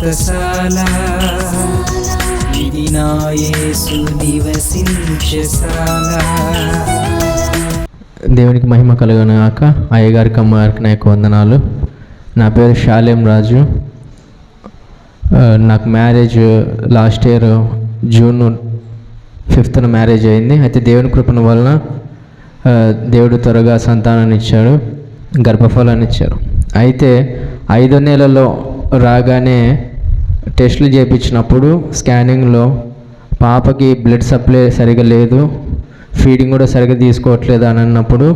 వ్రతశాల ఇది నా యేసు నివసించశాల. దేవునికి మహిమ కలుగును గాక. అయ్యగారికి అమ్మగారికి నా యొక్క వందనాలు. నా పేరు షాలేం రాజు. నాకు marriage last year June 5th marriage అయింది. అయితే దేవుని కృపణ వలన దేవుడు త్వరగా సంతానాన్ని ఇచ్చాడు, గర్భఫలాన్ని ఇచ్చారు. అయితే 5వ నెలలో రాగానే టెస్టులు చేయించినప్పుడు స్కానింగ్లో పాపకి బ్లడ్ సప్లై సరిగా లేదు, ఫీడింగ్ కూడా సరిగ్గా తీసుకోవట్లేదు అని అన్నప్పుడు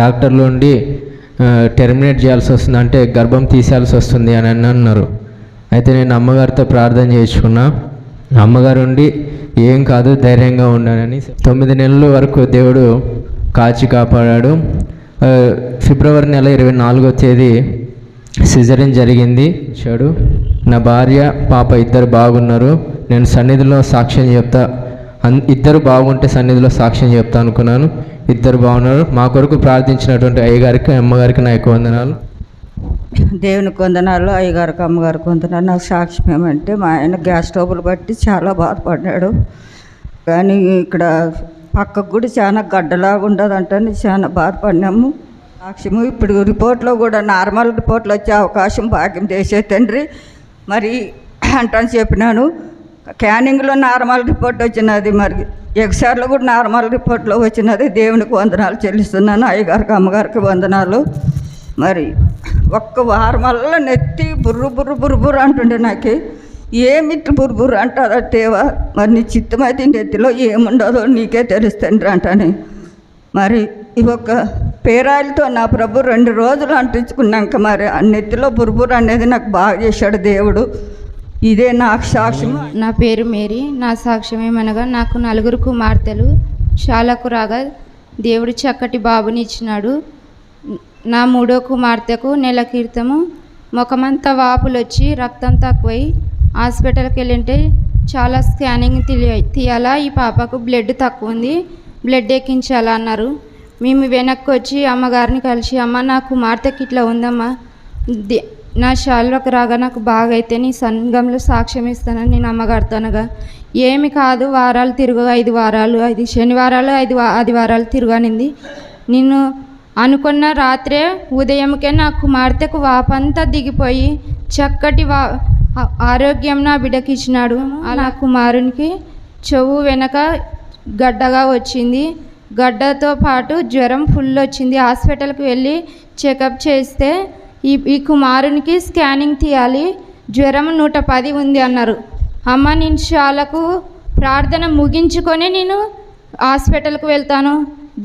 డాక్టర్లు ఉండి టెర్మినేట్ చేయాల్సి వస్తుంది, అంటే గర్భం తీసేయాల్సి వస్తుంది అని అన్నారు. అయితే నేను అమ్మగారితో ప్రార్థన చేసుకున్నా. అమ్మగారు ఉండి ఏం కాదు ధైర్యంగా ఉండాలని 9 నెలల వరకు దేవుడు కాచి కాపాడాడు. ఫిబ్రవరి నెల 24వ తేదీ సిజరీన్ జరిగింది. చెడు నా భార్య పాప ఇద్దరు బాగున్నారు. నేను సన్నిధిలో సాక్ష్యం చెప్తా, ఇద్దరు బాగుంటే సన్నిధిలో సాక్ష్యం చెప్తా అనుకున్నాను. ఇద్దరు బాగున్నారు. మా కొరకు ప్రార్థించినటువంటి అయ్యగారికి అమ్మగారికి నా యొక్క వందనాలు. దేవునికి వందనాలు, అయ్యగారికి అమ్మగారికి వందనాలు. నాకు సాక్ష్యం ఏమంటే మా ఆయన గ్యాస్ స్టవ్లు బట్టి చాలా బాధపడ్డాడు. కానీ ఇక్కడ పక్కకు కూడా చాలా గడ్డలాగా ఉండదంటే చాలా బాధపడినాము. సాక్ష్యము ఇప్పుడు రిపోర్ట్లో కూడా నార్మల్ రిపోర్ట్లు వచ్చే అవకాశం భాగ్యం చేసే తండ్రి మరి అంటాను చెప్పినాను. స్కానింగ్లో నార్మల్ రిపోర్ట్ వచ్చినది, మరి ఎక్స్ఆర్లో కూడా నార్మల్ రిపోర్ట్లో వచ్చినది. దేవునికి వందనాలు చెల్లిస్తున్నాను. అయ్యగారికి అమ్మగారికి వందనాలు. మరి ఒక్క వారం వల్ల నెత్తి బుర్రు బుర్రు బుర్రు బుర్రు అంటుండే. నాకు ఏమిటి బుర్రు బుర్రు అంటారా దేవా, మరి నీ చిత్తమైతే నెత్తిలో ఏముండదో నీకే తెలుస్తుంది అంటాను. మరి ఈ ఒక్క పేరాయిలతో నా ప్రభు 2 రోజులు అంటించుకున్నాక మరి ఆ నెత్తిలో బుర్బురు అనేది నాకు బాగా చేశాడు దేవుడు. ఇదే నాకు సాక్ష్యం. నా పేరు మేరీ. నా సాక్ష్యం ఏమనగా నాకు 4 కుమార్తెలు. శాలకు రాగా దేవుడు చక్కటి బాబుని ఇచ్చినాడు. నా 3వ కుమార్తెకు నెల క్రితము ముఖమంతా వాపులు వచ్చి రక్తం తక్కువై హాస్పిటల్కి వెళ్ళింటే చాలా స్కానింగ్ తీయాలా, ఈ పాపకు బ్లడ్ తక్కువ ఉంది, బ్లడ్ ఎక్కించాలా అన్నారు. మేము వెనక్కి వచ్చి అమ్మగారిని కలిసి, అమ్మ నా కుమార్తెకి ఇట్లా ఉందమ్మా, నా శాలకు రాగా నాకు బాగా అయితే నీ సంఘంలో సాక్ష్యం ఇస్తానని నేను అమ్మగారితో అనగా, ఏమి కాదు వారాలు తిరుగు, 5 వారాలు, 5 శనివారాలు 5 ఆదివారాలు తిరగనింది. నిన్ను అనుకున్న రాత్రే ఉదయంకే నా కుమార్తెకు వాపంతా దిగిపోయి చక్కటి ఆరోగ్యం నా బిడ్డకి ఇచ్చినాడు. అలా కుమారునికి చెవు వెనక గడ్డగా వచ్చింది, గడ్డతో పాటు జ్వరం ఫుల్ వచ్చింది. హాస్పిటల్కి వెళ్ళి చెకప్ చేస్తే ఈ కుమారునికి స్కానింగ్ తీయాలి, జ్వరం 110 ఉంది అన్నారు. అమ్మ నేను శాలకు ప్రార్థన ముగించుకొని నేను హాస్పిటల్కి వెళ్తాను,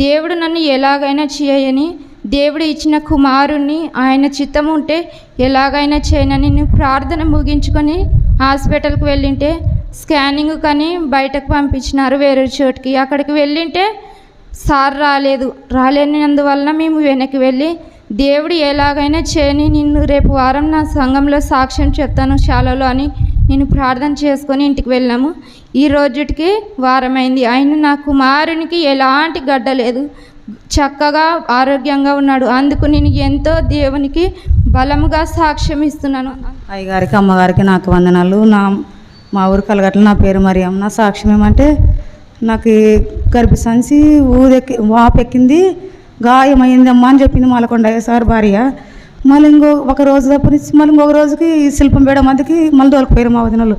దేవుడు నన్ను ఎలాగైనా చేయని, దేవుడు ఇచ్చిన కుమారుణ్ణి ఆయన చిత్తం ఉంటే ఎలాగైనా చేయనని నేను ప్రార్థన ముగించుకొని హాస్పిటల్కి వెళ్ళింటే స్కానింగ్ కానీ బయటకు పంపించినారు వేరే చోటుకి. అక్కడికి వెళ్ళింటే సార్ రాలేనందువలన మేము వెనక్కి వెళ్ళి దేవుడు ఎలాగైనా చేయని, నిన్ను రేపు వారం నా సంఘంలో సాక్ష్యం చెప్తాను శాలలో అని నేను ప్రార్థన చేసుకొని ఇంటికి వెళ్ళాము. ఈ రోజుటికి వారమైంది. ఆయన నా కుమారునికి ఎలాంటి గడ్డ లేదు, చక్కగా ఆరోగ్యంగా ఉన్నాడు. అందుకు నేను ఎంతో దేవునికి బలముగా సాక్ష్యం ఇస్తున్నాను. అయ్యగారికి అమ్మగారికి నాకు వందనాలు. మా ఊరు కలగట్ల. నా పేరు మరియమ్మ. నా సాక్ష్యం ఏమంటే నాకు గర్భసంచి వాపెక్కింది, గాయమైందమ్మా అని చెప్పింది మాలకొండయ్య సార్ భార్య. మళ్ళీ ఒక రోజు తప్పని మళ్ళీ ఇంకొక రోజుకి శిల్పం వేయడం మందికి మళ్ళీ తోలుకుపోయారు మా వదినలు.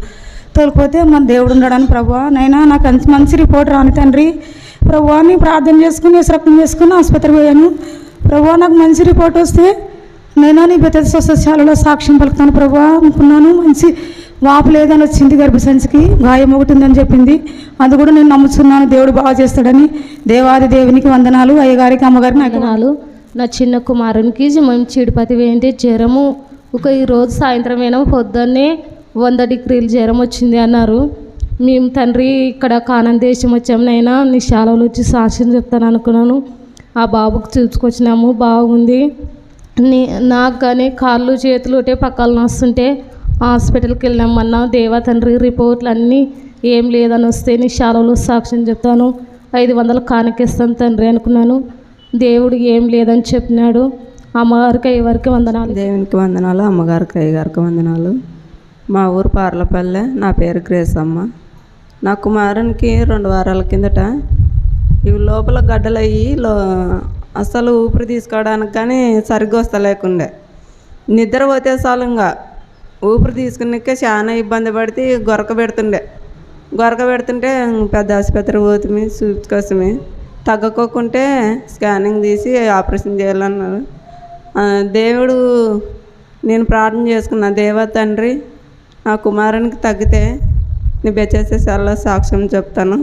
తోలుకుపోతే మన దేవుడు ఉన్నాడని ప్రభువా నైనా నాకు మంచి రిపోర్ట్ రాని తండ్రి, ప్రభువా అని ప్రార్థన చేసుకుని రక్తం చేసుకుని ఆసుపత్రికి పోయాను. ప్రభువా నాకు మంచి రిపోర్ట్ వస్తే నైనా నీ బెత్త స్వస్థశాలలో సాక్ష్యం పలుకుతాను ప్రభువా అనుకున్నాను. మంచి వాపు లేదని వచ్చింది, గర్భసంచికి గాయం ఒకటి ఉందని చెప్పింది. అది కూడా నేను నమ్ముతున్నాను, దేవుడు బాగా చేస్తాడని. దేవాది దేవునికి వందనాలు. అయ్యగారికి అమ్మగారికి వందనాలు. నా చిన్న కుమారునికి మేము చీడిపతి వేయండి జ్వరము ఈరోజు సాయంత్రం అయినా పొద్దున్నే 100 డిగ్రీలు జ్వరం వచ్చింది అన్నారు. మేము తండ్రి ఇక్కడ కానాన్ దేశం వచ్చాము, నైనా నీ శాలలో వచ్చి సాక్ష్యం చెప్తాను అనుకున్నాను. ఆ బాబుకు చూసుకొచ్చినాము, బాగుంది. నాకు కానీ కాళ్ళు చేతులు ఒకటే పక్కన వస్తుంటే హాస్పిటల్కి వెళ్ళామన్నా దేవా తండ్రి రిపోర్ట్లు అన్నీ ఏం లేదని వస్తే నీ శాలలో సాక్ష్యం చెప్తాను, 500 కానుకిస్తాను తండ్రి అనుకున్నాను. దేవుడు ఏం లేదని చెప్పినాడు. అమ్మగారికి అయ్యగారికి వందనాలు. దేవునికి వందనాలు, అమ్మగారికి అయ్యగారికి వందనాలు. మా ఊరు పార్లపల్లె. నా పేరు గ్రేస్ అమ్మ. నా కుమారునికి 2 వారాల కిందట ఇవి లోపల గడ్డలయ్యి అస్సలు ఊపిరి తీసుకోవడానికి కానీ సరిగ్గా వస్తలేకుండే. నిద్ర పోతే చాలుగా ఊపిరి తీసుకునికే చాలా ఇబ్బంది పడితే గొరక పెడుతుంటే పెద్ద ఆసుపత్రి పోతుంది చూసుకోసమే. తగ్గకోకుంటే స్కానింగ్ తీసి ఆపరేషన్ చేయాలన్నారు. దేవుడు నేను ప్రార్థన చేసుకున్నా, దేవా తండ్రి నా కుమారునికి తగ్గితే నీ బెచ్చేసే చాలా సాక్ష్యం చెప్తాను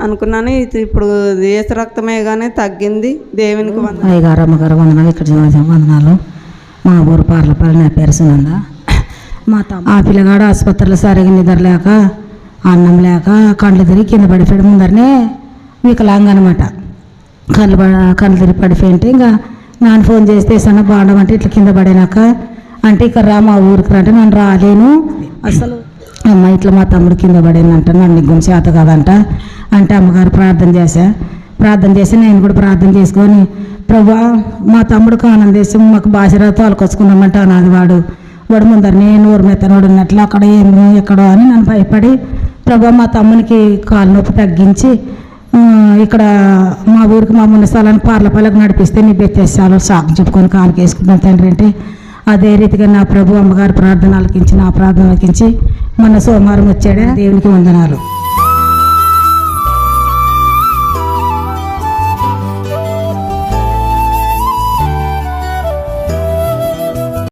అనుకున్నాను. ఇది ఇప్పుడు ఏసు రక్తమే కానీ తగ్గింది. దేవునికి అయ్యగారు అమ్మగారు వందనాలు. ఇక్కడ వందనాలు. మా ఊరు పార్లపల్లి. నా పేరు సునంద. ఆ పిల్లగాడు ఆసుపత్రిలో సరిగా నిద్ర లేక అన్నం లేక కళ్ళు తిరిగి కింద పడిపోయాడు. ముందరనే వికలాంగ అనమాట. కళ్ళు తిరిగి పడిపోయింటే ఇంకా నాన్న ఫోన్ చేస్తే సన్న బాగుండమంటే ఇట్లా కింద పడినాక అంటే ఇక్కడ రా మా ఊరికి రా అంటే నన్ను రాలేను అసలు. అమ్మ ఇట్లా మా తమ్ముడు కింద పడిందంట, నన్ను గురించి చేత కాదంట అంటే అమ్మగారు ప్రార్థన చేసి నేను కూడా ప్రార్థన చేసుకొని ప్రభా మా తమ్ముడికి ఆనందేశం మాకు బాసిరా తోలుకొచ్చుకున్నామంట అన్నది. వాడు ముందరనే నోరు మెత్తనోడు ఉన్నట్లు అక్కడ ఏమి ఎక్కడో అని నన్ను భయపడి ప్రభా మా తమ్మునికి కాలు నొప్పి తగ్గించి ఇక్కడ మా ఊరికి మా మున్న స్థలాన్ని పార్లపల్లికి నడిపిస్తే నీ బెత్తేసాలు సాకు చెప్పుకొని కాలుకి వేసుకుంటాను తండ్రి అంటే అదే రీతిగా నా ప్రభు అమ్మగారు ప్రార్థన ఆలకించి నా ప్రార్థన ఆలకించి మొన్న సోమవారం వచ్చాడే. దేవునికి వందనాలు.